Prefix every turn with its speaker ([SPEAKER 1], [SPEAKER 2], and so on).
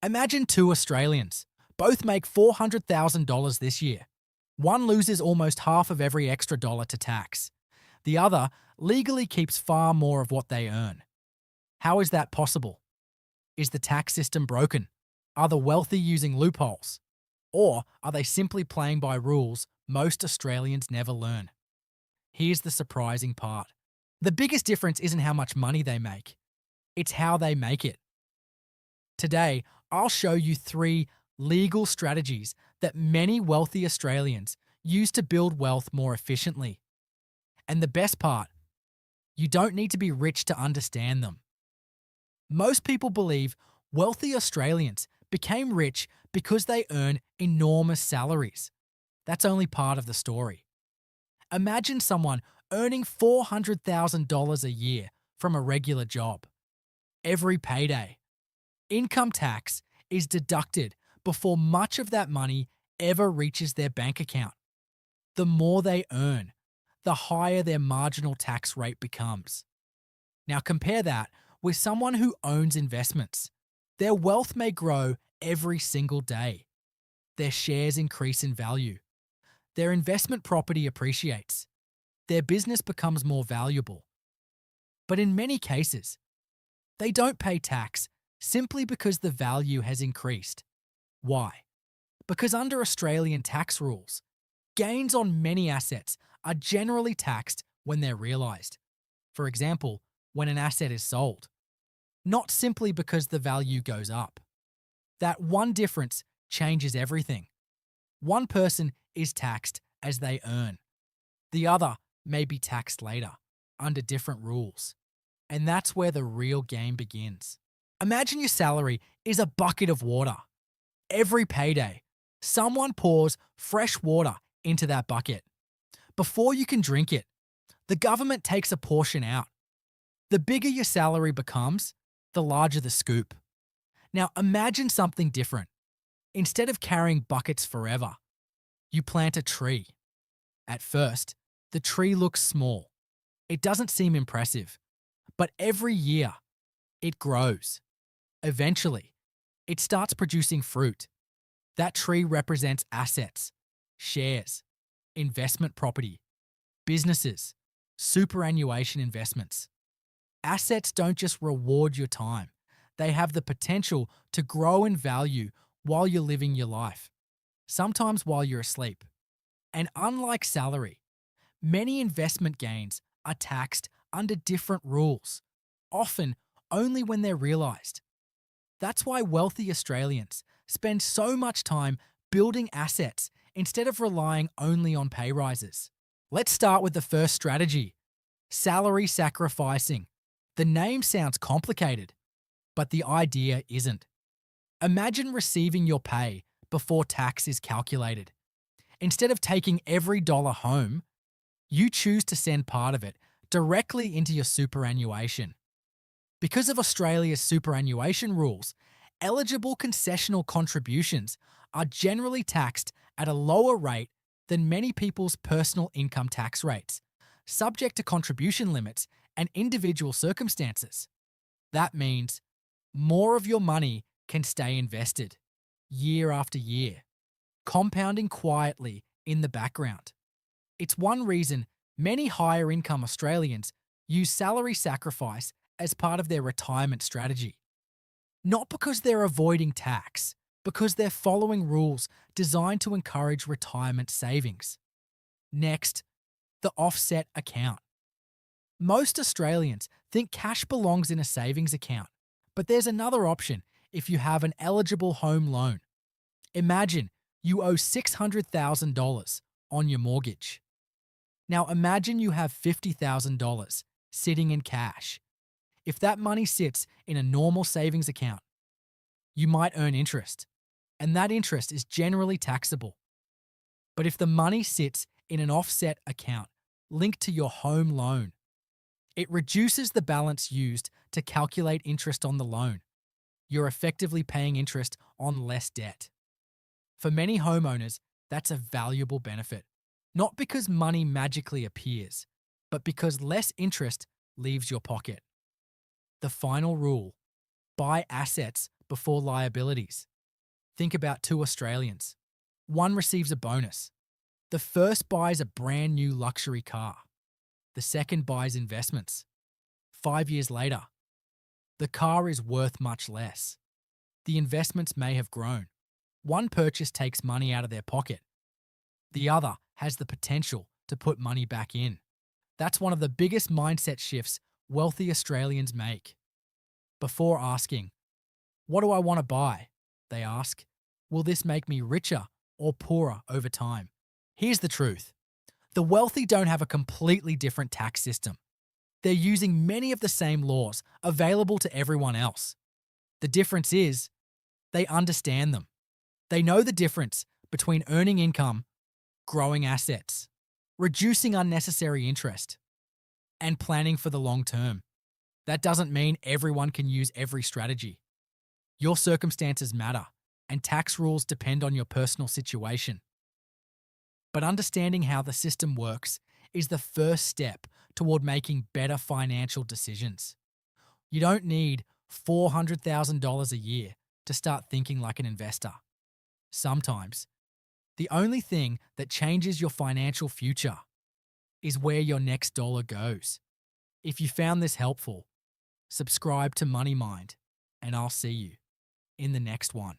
[SPEAKER 1] Imagine two Australians. Both make $400,000 this year. One loses almost half of every extra dollar to tax. The other legally keeps far more of what they earn. How is that possible? Is the tax system broken? Are the wealthy using loopholes? Or are they simply playing by rules most Australians never learn? Here's the surprising part. The biggest difference isn't how much money they make, it's how they make it. Today, I'll show you 3 legal strategies that many wealthy Australians use to build wealth more efficiently. And the best part, you don't need to be rich to understand them. Most people believe wealthy Australians became rich because they earn enormous salaries. That's only part of the story. Imagine someone earning $400,000 a year from a regular job. Every payday, income tax is deducted before much of that money ever reaches their bank account. The more they earn, the higher their marginal tax rate becomes. Now compare that with someone who owns investments. Their wealth may grow every single day. Their shares increase in value. Their investment property appreciates. Their business becomes more valuable. But in many cases, they don't pay tax simply because the value has increased. Why? Because under Australian tax rules, gains on many assets are generally taxed when they're realised. For example, when an asset is sold. Not simply because the value goes up. That one difference changes everything. One person is taxed as they earn. The other may be taxed later, under different rules. And that's where the real game begins. Imagine your salary is a bucket of water. Every payday, someone pours fresh water into that bucket. Before you can drink it, the government takes a portion out. The bigger your salary becomes, the larger the scoop. Now imagine something different. Instead of carrying buckets forever, you plant a tree. At first, the tree looks small. It doesn't seem impressive. But every year, it grows. Eventually, it starts producing fruit. That tree represents assets, shares, investment property, businesses, superannuation investments. Assets don't just reward your time. They have the potential to grow in value while you're living your life, sometimes while you're asleep. And unlike salary, many investment gains are taxed under different rules, often only when they're realised. That's why wealthy Australians spend so much time building assets instead of relying only on pay rises. Let's start with the first strategy, salary sacrificing. The name sounds complicated, but the idea isn't. Imagine receiving your pay before tax is calculated. Instead of taking every dollar home, you choose to send part of it directly into your superannuation. Because of Australia's superannuation rules, eligible concessional contributions are generally taxed at a lower rate than many people's personal income tax rates, subject to contribution limits and individual circumstances. That means more of your money can stay invested, year after year, compounding quietly in the background. It's one reason many higher income Australians use salary sacrifice as part of their retirement strategy. Not because they're avoiding tax, because they're following rules designed to encourage retirement savings. Next, the offset account. Most Australians think cash belongs in a savings account, but there's another option if you have an eligible home loan. Imagine you owe $600,000 on your mortgage. Now imagine you have $50,000 sitting in cash. If that money sits in a normal savings account, you might earn interest, and that interest is generally taxable. But if the money sits in an offset account linked to your home loan, it reduces the balance used to calculate interest on the loan. You're effectively paying interest on less debt. For many homeowners, that's a valuable benefit, not because money magically appears, but because less interest leaves your pocket. The final rule: buy assets before liabilities. Think about two Australians. One receives a bonus. The first buys a brand new luxury car. The second buys investments. 5 years later, the car is worth much less. The investments may have grown. One purchase takes money out of their pocket. The other has the potential to put money back in. That's one of the biggest mindset shifts wealthy Australians make. Before asking, "What do I want to buy?" they ask, "Will this make me richer or poorer over time?" Here's the truth. The wealthy don't have a completely different tax system. They're using many of the same laws available to everyone else. The difference is they understand them. They know the difference between earning income, growing assets, reducing unnecessary interest, and planning for the long term. That doesn't mean everyone can use every strategy. Your circumstances matter, and tax rules depend on your personal situation. But understanding how the system works is the first step toward making better financial decisions. You don't need $400,000 a year to start thinking like an investor. Sometimes, the only thing that changes your financial future is where your next dollar goes. If you found this helpful, subscribe to Money Mind, and I'll see you in the next one.